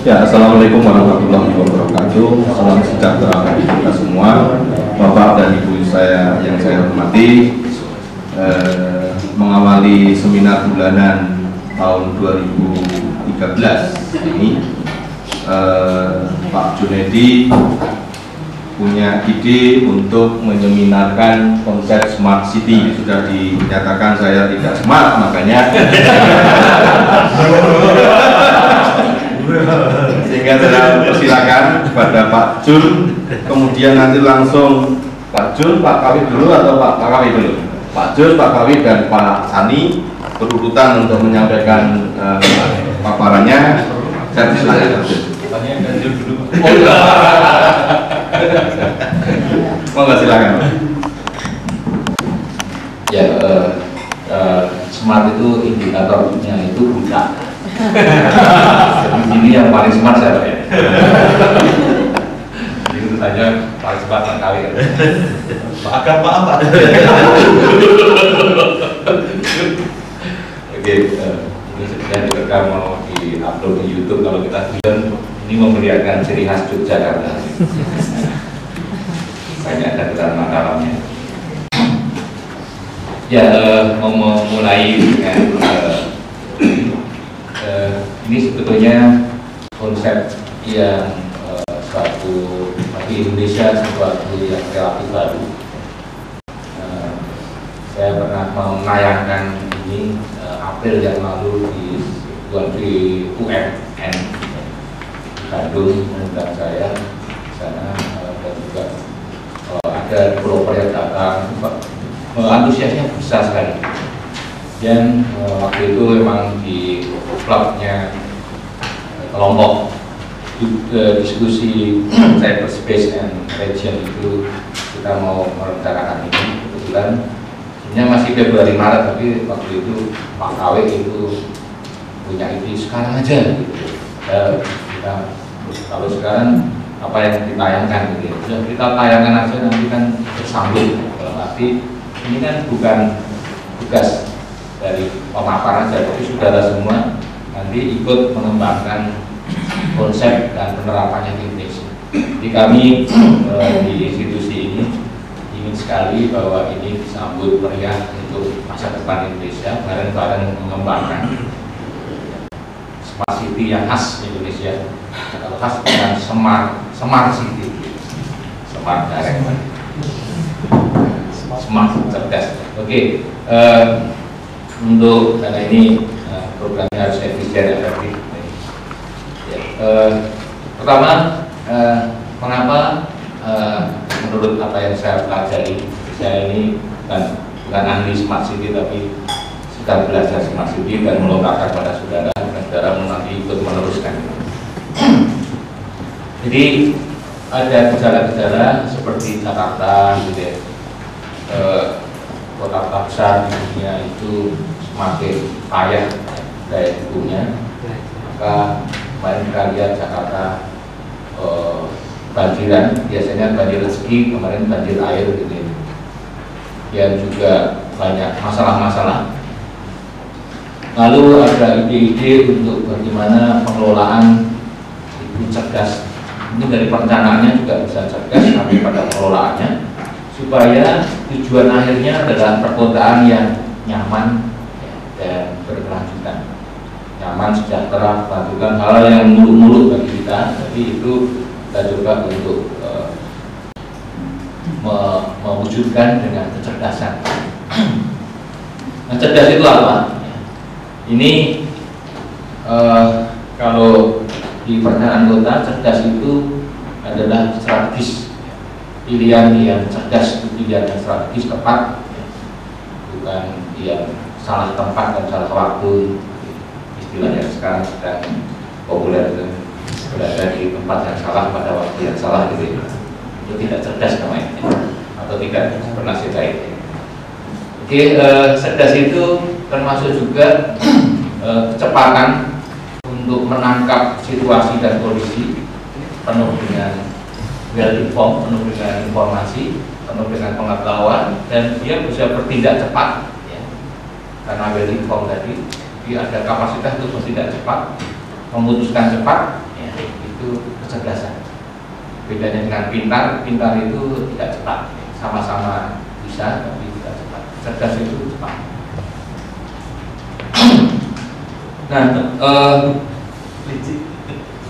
Ya, Assalamualaikum warahmatullahi wabarakatuh. Salam sejahtera bagi kita semua. Bapak dan Ibu saya yang saya hormati, mengawali seminar bulanan tahun 2013 ini, Pak Junedi punya ide untuk menyeminarkan konsep smart city. Sudah dinyatakan saya tidak smart, makanya sehingga saya persilakan kepada Pak Jun, kemudian nanti langsung Pak Jun, Pak Kawit dulu atau Pak Kawit dulu? Pak Jun, Pak Kawit dan Pak Sani berurutan untuk menyampaikan paparannya. Saya persilakan Pak Jun. Oh enggak. Monggo silakan. Ya, smart itu indikatornya itu buta. Ini yang paling smart siapa ya? Jadi itu saja paling smart kali ya. Agama apa? Oke, ini sedang direkam mau di-upload di YouTube. Kalau kita bilang ini memperlihatkan ciri khas Yogyakarta. Banyak dataran makalamnya. Ya, mau memulai dengan ini sebetulnya konsep yang suatu bagi Indonesia sesuatu yang relatif baru. Saya pernah menayangkan ini April yang lalu di UMN Bandung, mengundang saya di sana, dan juga ada developer yang datang, antusiasnya besar sekali. Dan waktu itu memang di klubnya kelompok diskusi cyberspace and region itu kita mau merencanakan ini. Kebetulan sebenarnya masih Februari Maret, tapi waktu itu Pak KW itu punya ide sekarang aja gitu. Kita kalau sekarang apa yang ditayangkan gitu ya, kita tayangkan aja, nanti kan tersambung. Tapi ini kan bukan tugas dari pemaparan saja, tapi saudara semua nanti ikut mengembangkan konsep dan penerapannya di Indonesia. Jadi kami di institusi ini ingin sekali bahwa ini disambut meriah untuk masa depan Indonesia, bareng-bareng mengembangkan smart city yang khas Indonesia. Kalau khas bukan smart city, smart direct, smart cerdas. Oke. Untuk karena ini programnya harus efisien, efektif. Pertama, mengapa menurut apa yang saya pelajari, saya ini bukan ahli smart city, tapi sedang belajar smart city dan melontarkan pada saudara, dan saudara nanti ikut meneruskan. Jadi ada gejala-gejala seperti Jakarta, gitu ya. Kota besar di dunia itu semakin payah daya dukungnya, maka kemarin kita lihat Jakarta banjiran, biasanya banjir rezeki, kemarin banjir air gitu. Dan juga banyak masalah-masalah. Lalu ada ide-ide untuk bagaimana pengelolaan itu cerdas. Ini dari perencanaannya juga bisa cerdas, tapi pada pengelolaannya supaya tujuan akhirnya adalah perkotaan yang nyaman dan berkelanjutan, nyaman, sejahtera, melakukan hal yang muluk-muluk bagi kita. Jadi itu kita coba untuk mewujudkan dengan kecerdasan. Nah, cerdas itu apa? Ini kalau di perencanaan kota, cerdas itu adalah strategis. Pilihan yang cerdas itu pilihan yang strategis, tepat, bukan yang salah tempat dan salah waktu. Istilah yang sekarang sedang populer itu, berada di tempat yang salah pada waktu yang salah gitu ya. Itu tidak cerdas namanya, atau tidak pernah kita itu. Oke, cerdas itu termasuk juga kecepatan untuk menangkap situasi dan kondisi, penuh dengan well informed, penuh dengan informasi, penuh dengan pengetahuan, dan dia bisa bertindak cepat ya. Karena well informed tadi, dia ada kapasitas untuk bertindak cepat memutuskan cepat, ya, itu kecerdasan. Bedanya dengan pintar, pintar itu tidak cepat, sama-sama bisa tapi tidak cepat. Cerdas itu cepat. Nah,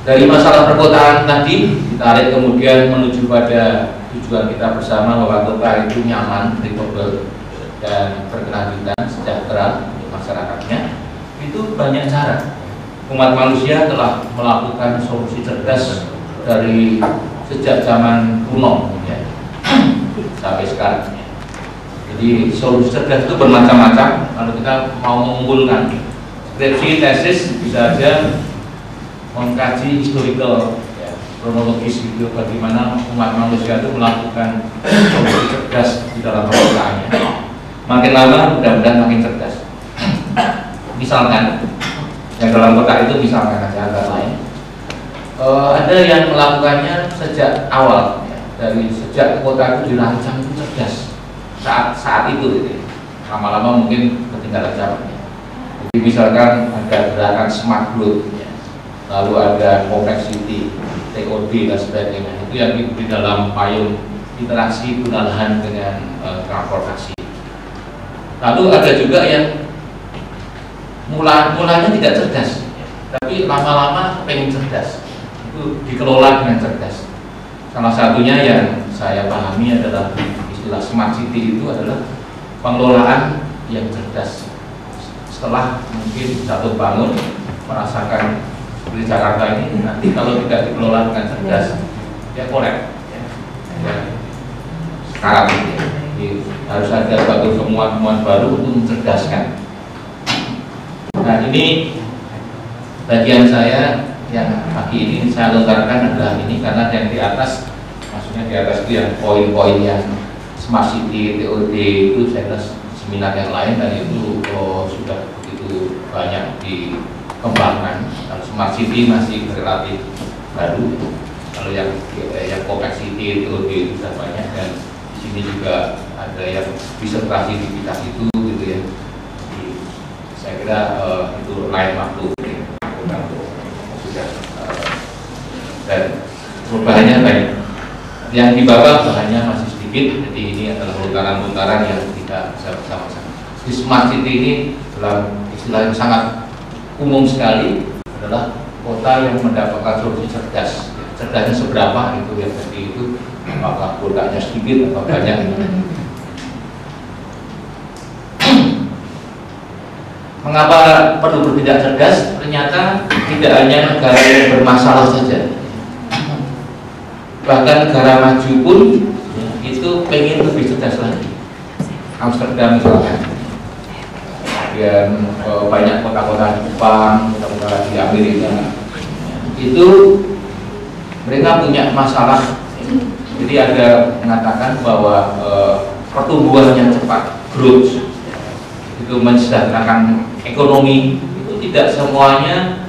dari masalah perkotaan tadi ditarik kemudian menuju pada tujuan kita bersama bahwa kota itu nyaman, livable, dan berkelanjutan, sejahtera untuk masyarakatnya. Itu banyak cara. Umat manusia telah melakukan solusi cerdas dari sejak zaman kuno, ya, sampai sekarang. Ya. Jadi solusi cerdas itu bermacam-macam. Kalau kita mau mengumpulkan skripsi, tesis, bisa saja mengkaji historical, ya, kronologis gitu, bagaimana umat manusia itu melakukan solusi cerdas di dalam perkotaannya. Makin lama mudah-mudahan makin cerdas. Misalkan yang dalam kota itu misalkan aja antara lain, ada yang melakukannya sejak awal, ya, dari sejak kota itu dirancang itu cerdas saat itu, gitu. Lama-lama mungkin ketinggalan zamannya. Jadi misalkan ada gerakan smart growth, ya, lalu ada complexity, TOD dan sebagainya. Itu yang di dalam payung interaksi guna lahan dengan transportasi. Lalu ada juga yang mulanya tidak cerdas, ya, tapi lama-lama pengen cerdas. Itu dikelola dengan cerdas. Salah satunya yang saya pahami adalah istilah smart city, itu adalah pengelolaan yang cerdas. Setelah mungkin jatuh bangun merasakan seperti Jakarta ini, nanti kalau tidak dikelola dengan cerdas, ya kolap. Ya. Sekarang ini harus ada suatu temuan-temuan baru untuk mencerdaskan. Nah, ini bagian saya yang pagi ini saya lontarkan adalah ini, karena yang di atas, maksudnya di atas itu yang poin-poin yang smart city, TOD itu saya kira seminar yang lain dan itu sudah begitu banyak dikembangkan. Kalau smart city masih relatif baru, kalau yang complexity, TOD itu sudah banyak, dan di sini juga ada yang disertasi di bidang itu, gitu ya. Jadi, saya kira itu lain waktu. Dan perubahannya baik. Yang di bawah bahannya masih sedikit, jadi ini adalah lontaran-lontaran yang kita bisa bersama-sama. Di smart city ini dalam istilah yang sangat umum sekali adalah kota yang mendapatkan solusi cerdas. Cerdasnya seberapa itu yang tadi itu, apakah kotanya sedikit atau banyak. Mengapa perlu bertindak cerdas? Ternyata tidak hanya negara yang bermasalah saja, bahkan negara maju pun itu pengen lebih cerdas lagi. Amsterdam misalkan, dan banyak kota-kota di Jepang, kota-kota di Amerika, itu mereka punya masalah. Jadi ada mengatakan bahwa pertumbuhan yang cepat, growth, itu mensejahterakan ekonomi, itu tidak semuanya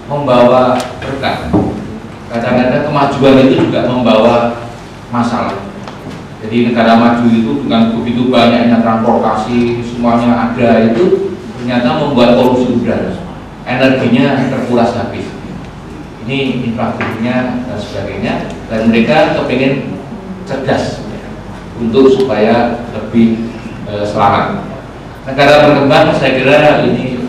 membawa berkah. Kadang-kadang kemajuan itu juga membawa masalah. Jadi negara maju itu dengan begitu banyaknya transportasi, semuanya ada, itu ternyata membuat polusi udara, energinya terkuras habis. Ini infrastrukturnya dan sebagainya, dan mereka kepengen cerdas untuk supaya lebih selamat. Negara berkembang saya kira ini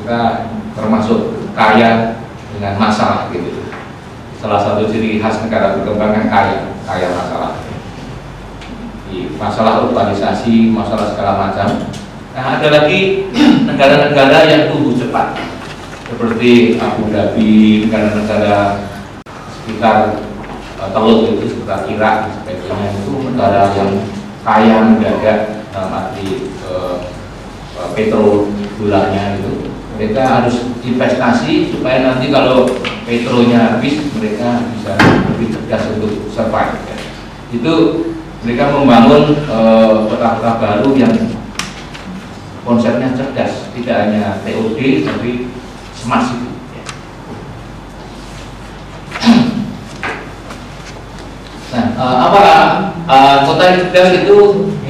kita termasuk kaya dengan masalah, gitu. Salah satu ciri khas negara berkembang kan kaya masalah. Di masalah urbanisasi, masalah segala macam. Nah, ada lagi negara-negara yang tumbuh cepat, seperti Abu Dhabi, negara-negara sekitar Teluk itu, sekitar Irak dan sebagainya, itu negara yang kaya mendadak dalam arti petro gulanya itu. Mereka harus investasi supaya nanti kalau petronya habis mereka bisa lebih cerdas untuk survive. Itu mereka membangun kota-kota baru yang konsepnya cerdas, tidak hanya TOD tapi smart city. Nah, kota yang cerdas itu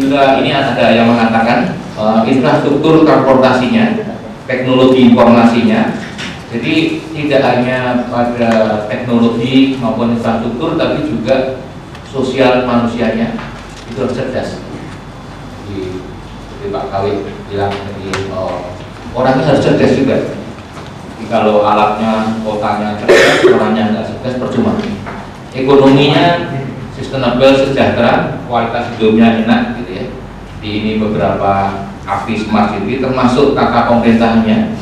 juga ini ada yang mengatakan infrastruktur transportasinya teknologi informasinya. Jadi tidak hanya pada teknologi maupun infrastruktur, tapi juga sosial manusianya itu harus cerdas. Seperti Pak Kawit bilang tadi, orangnya harus cerdas juga. Jadi kalau alatnya, kotanya cerdas, orangnya nggak cerdas, percuma. Ekonominya sustainable, sejahtera, kualitas hidupnya enak, gitu ya. Di ini beberapa api smart city, termasuk tata pemerintahannya.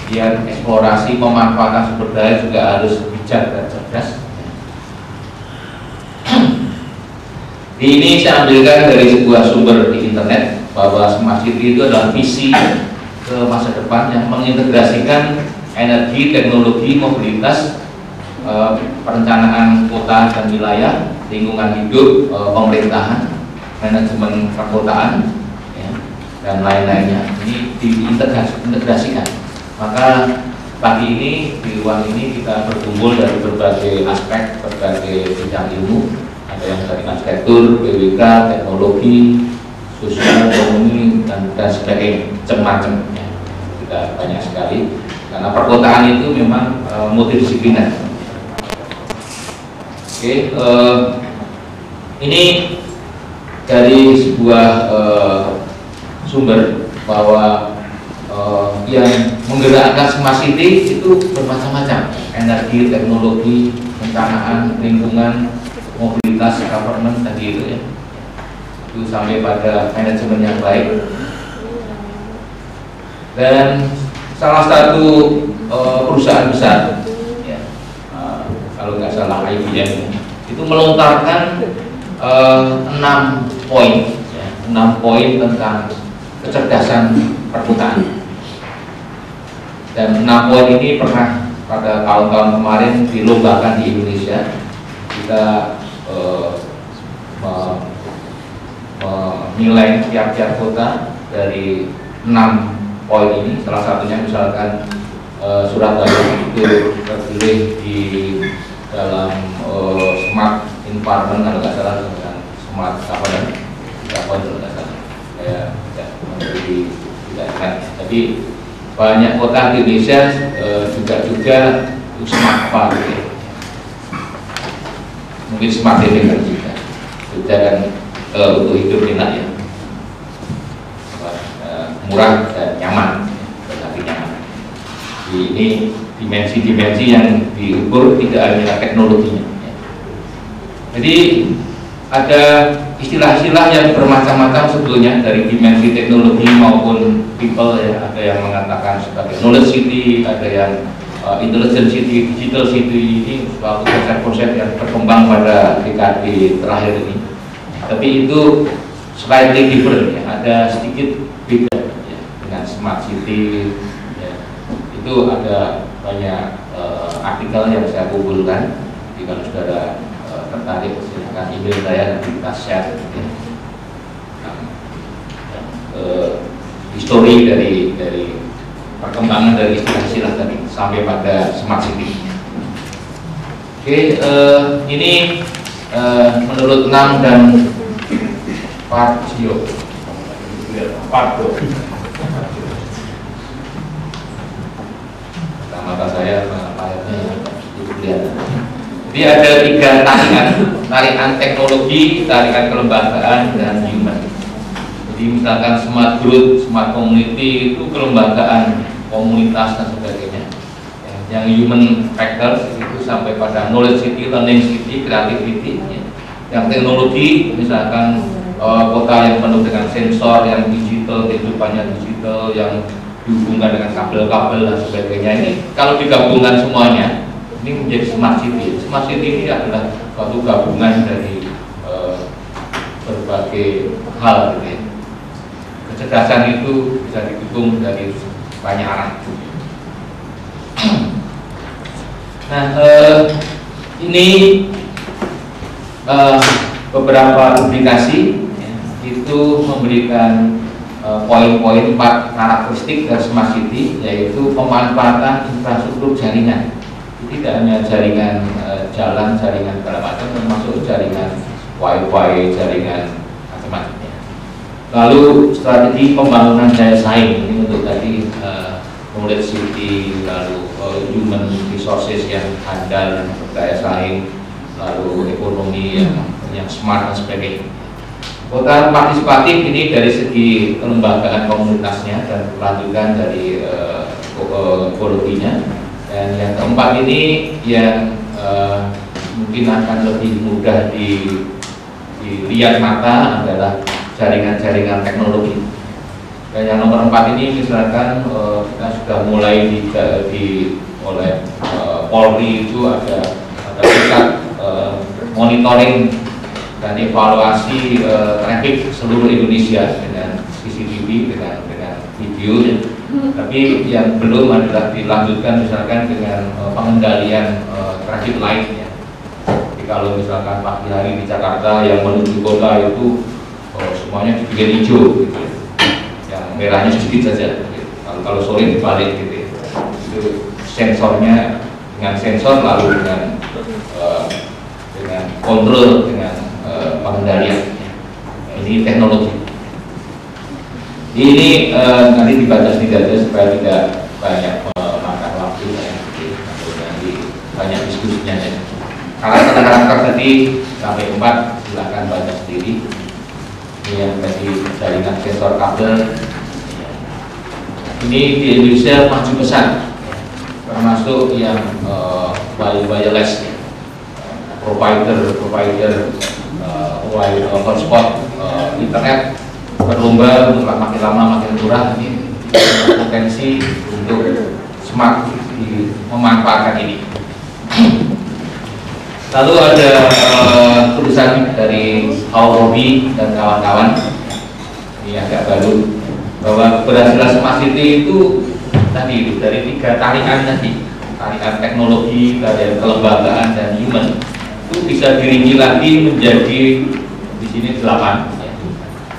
Biar eksplorasi pemanfaatan sumber daya juga harus bijak dan cerdas. Ini saya ambilkan dari sebuah sumber di internet bahwa smart city itu adalah visi ke masa depan yang mengintegrasikan energi, teknologi, mobilitas, perencanaan kota dan wilayah, lingkungan hidup, pemerintahan, manajemen perkotaan, ya, dan lain-lainnya. Ini diintegrasikan. Maka pagi ini di ruang ini kita berkumpul dari berbagai aspek, berbagai bidang ilmu. Ada yang dari arsitektur, BWK, teknologi, sosial, ekonomi, dan sebagainya, macam-macam. Ya. Kita banyak sekali. Karena perkotaan itu memang multidisipliner. Oke, ini dari sebuah sumber bahwa yang menggerakkan smart city itu bermacam-macam, energi, teknologi, perencanaan, lingkungan, mobilitas, government tadi itu ya, itu sampai pada manajemen yang baik. Dan salah satu perusahaan besar, ya, kalau nggak salah IBM, itu melontarkan 6 poin, ya, 6 poin tentang kecerdasan perkotaan. Dan 6 poin ini pernah pada tahun-tahun kemarin dilombakan di Indonesia. Kita menilai tiap-tiap kota dari 6 poin ini. Salah satunya misalkan Surabaya itu terpilih di dalam smart environment, kalau nggak salah dengan smart governance, 3 poin kalau nggak salah. Saya tidak memberi, tidak ingat. Tapi banyak kota di Indonesia juga smart apa gitu ya. Mungkin smart living kan juga kan untuk hidup enak ya, murah dan nyaman, tetapi nyaman. Ini dimensi-dimensi yang diukur tidak hanya teknologinya ya. Jadi ada istilah-istilah yang bermacam-macam sebetulnya dari dimensi teknologi maupun people ya. Ada yang mengatakan sebagai knowledge city, ada yang intelligent city, digital city. Ini suatu konsep-konsep yang berkembang pada dekade terakhir ini. Tapi itu slightly different ya, ada sedikit beda ya, dengan smart city ya. Itu ada banyak artikel yang saya kumpulkan. Jadi kalau saudara tertarik silahkan email saya, nanti kita share ya. Histori dari perkembangan dari istilah-istilah tadi sampai pada smart city. Oke, ini menurut Nam dan Pak Sio, mata saya layarnya itu kelihatan. Jadi ada 3 tarikan teknologi, tarikan kelembagaan, dan human. Jadi misalkan smart growth, smart community itu kelembagaan, komunitas dan sebagainya. Yang human factors itu sampai pada knowledge city, learning city, creativity. Ya. Yang teknologi misalkan kota yang penuh dengan sensor, yang digital, kehidupannya digital, yang dihubungkan dengan kabel-kabel dan sebagainya. Ini kalau digabungkan semuanya, ini menjadi smart city. Smart city ini adalah suatu gabungan dari berbagai hal. Gitu ya. Kecerdasan itu bisa didukung dari banyak arah. Nah, ini beberapa publikasi ya, itu memberikan poin-poin 4 karakteristik dari smart city, yaitu pemanfaatan infrastruktur jaringan. Jadi tidak hanya jaringan jalan, jaringan segala macam, termasuk jaringan wifi, jaringan macam-macam. Lalu strategi pembangunan daya saing, ini untuk tadi knowledge city, lalu human resources yang handal, berdaya saing, lalu ekonomi yang smart dan sebagainya. Kota partisipatif ini dari segi kelembagaan komunitasnya dan kelanjutan dari ekologinya. Dan yang keempat ini yang mungkin akan lebih mudah dilihat mata adalah jaringan-jaringan teknologi. Dan yang nomor 4 ini misalkan kita sudah mulai oleh Polri itu ada pusat monitoring dan evaluasi traffic seluruh Indonesia dengan CCTV, dengan video ya. Tapi yang belum adalah dilanjutkan misalkan dengan pengendalian traffic light ya. Jadi kalau misalkan pagi hari di Jakarta yang menuju kota itu semuanya dibikin hijau gitu ya. Yang merahnya sedikit saja gitu. Kalau sore dibalik gitu ya. Itu sensornya, dengan sensor lalu dengan kontrol, dengan pengendalian. Ini teknologi. Ini nanti dibatasi saja supaya tidak banyak memakan waktu ya, nanti banyak diskusinya ya. Karakter tadi sampai 4 silahkan baca sendiri. Ini yang tadi jaringan sensor kabel. Ini di Indonesia maju besar, termasuk yang wireless, provider hotspot internet berlomba untuk makin lama makin murah. Ini potensi untuk smart memanfaatkan ini. Lalu ada tulisan dari Aurobi dan kawan-kawan, ini agak baru, bahwa keberhasilan smart city itu tadi dari 3 tarikan tadi, tarikan teknologi, tarikan kelembagaan dan human, itu bisa dirinci lagi menjadi di sini 8.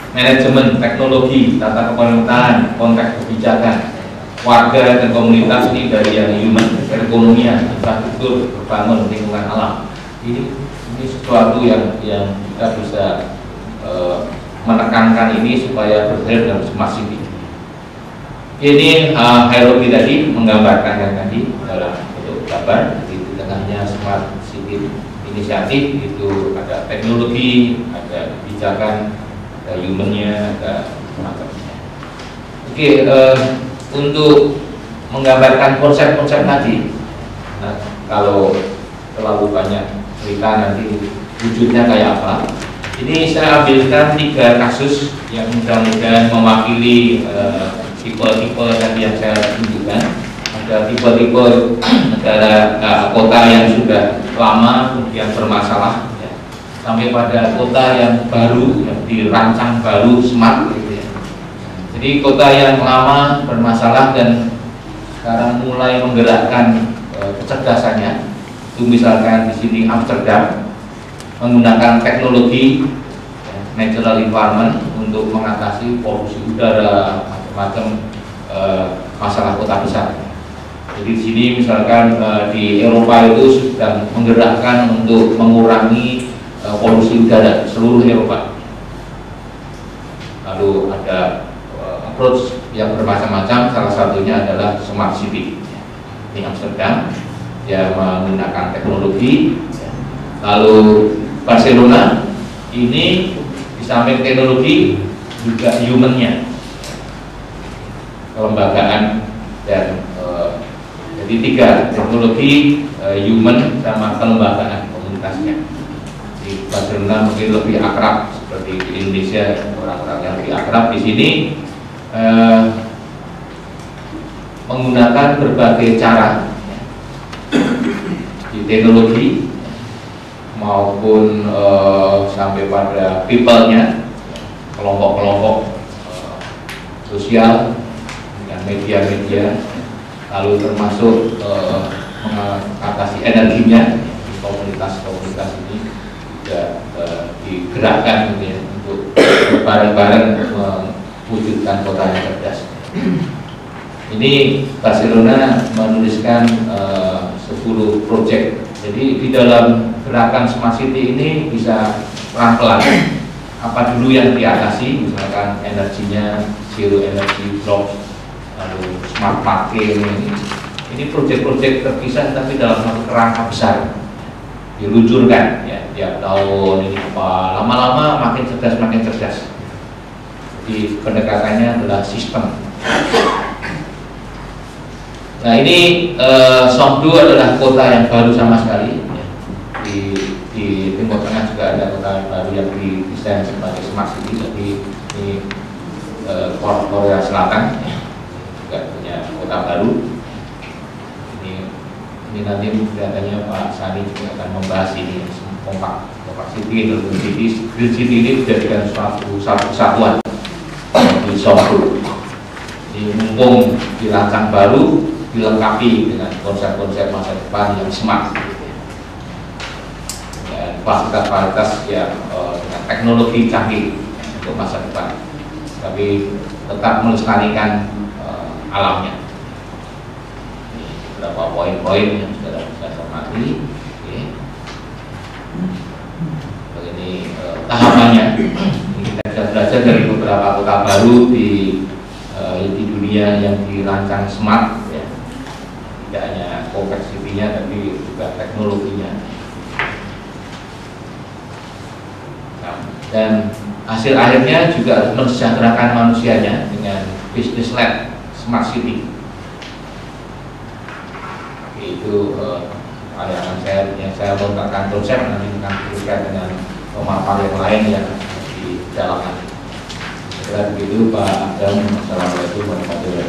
Manajemen, teknologi, tata kepemerintahan, konteks kebijakan, warga dan komunitas ini dari yang human, perekonomian, infrastruktur, berbangun, lingkungan alam. Ini sesuatu yang kita bisa menekankan ini supaya berhasil dalam smart city. Ini hierarki tadi menggambarkan yang tadi dalam bentuk gambar. Di tengahnya smart city inisiatif itu ada teknologi, ada kebijakan, ada humannya, ada macamnya. Oke, untuk menggambarkan konsep-konsep tadi, nah, kalau terlalu banyak cerita nanti wujudnya kayak apa. Ini saya ambilkan 3 kasus yang mudah-mudahan mewakili tipe-tipe tadi yang saya tunjukkan. Ada tipe-tipe negara kota yang sudah lama kemudian bermasalah ya, sampai pada kota yang baru yang dirancang baru smart gitu ya. Jadi kota yang lama bermasalah dan sekarang mulai menggerakkan kecerdasannya. Itu misalkan di sini Amsterdam menggunakan teknologi natural environment untuk mengatasi polusi udara, macam-macam masalah kota besar. Jadi di sini misalkan di Eropa itu sedang menggerakkan untuk mengurangi polusi udara seluruh Eropa. Lalu ada approach yang bermacam-macam, salah satunya adalah smart city. Di Amsterdam dia menggunakan teknologi. Lalu Barcelona ini di samping teknologi juga humannya, kelembagaan dan jadi 3, teknologi, human sama kelembagaan komunitasnya. Di Barcelona mungkin lebih akrab seperti di Indonesia, orang-orang yang lebih akrab di sini menggunakan berbagai cara di teknologi maupun sampai pada people-nya, kelompok-kelompok sosial dengan media-media, lalu termasuk mengatasi energinya. Komunitas-komunitas ini juga digerakkan gitu ya, untuk bareng-bareng mewujudkan kota yang cerdas. Ini Barcelona menuliskan 10 proyek. Jadi di dalam gerakan smart city ini bisa pelan-pelan. Apa dulu yang diatasi, misalkan energinya zero energy blocks, lalu smart parking. Ini proyek-proyek terpisah tapi dalam satu kerangka besar diluncurkan ya tiap tahun. Ini apa, lama-lama makin cerdas. Jadi pendekatannya adalah sistem. Nah ini Songdo adalah kota yang baru sama sekali ya. Di Timur Tengah juga ada kota baru yang didesain sebagai smart city. Jadi ini Korea Selatan ya, juga punya kota baru. Ini nanti kelihatannya Pak Sani juga akan membahas ini kompak city, green city ini dijadikan suatu kesatuan di Songdo. Jadi mumpung dirancang baru, dilengkapi dengan konsep-konsep masa depan yang smart dan fasilitas-fasilitas yang dengan teknologi canggih untuk masa depan, tapi tetap melestarikan alamnya. Beberapa poin-poin yang sudah saya hormati. Ini tahapannya. Kita bisa belajar dari beberapa kota baru di dunia yang dirancang smart, ya. Tidak hanya kompleksitinya tapi juga teknologinya. Nah, dan hasil akhirnya juga mensejahterakan manusianya dengan business lab smart city. Itu yang saya lontarkan konsep, nanti akan diteruskan dengan pemaparan yang lain yang di dalamnya. Kira begitu Pak Adam. Assalamualaikum warahmatullahi wabarakatuh.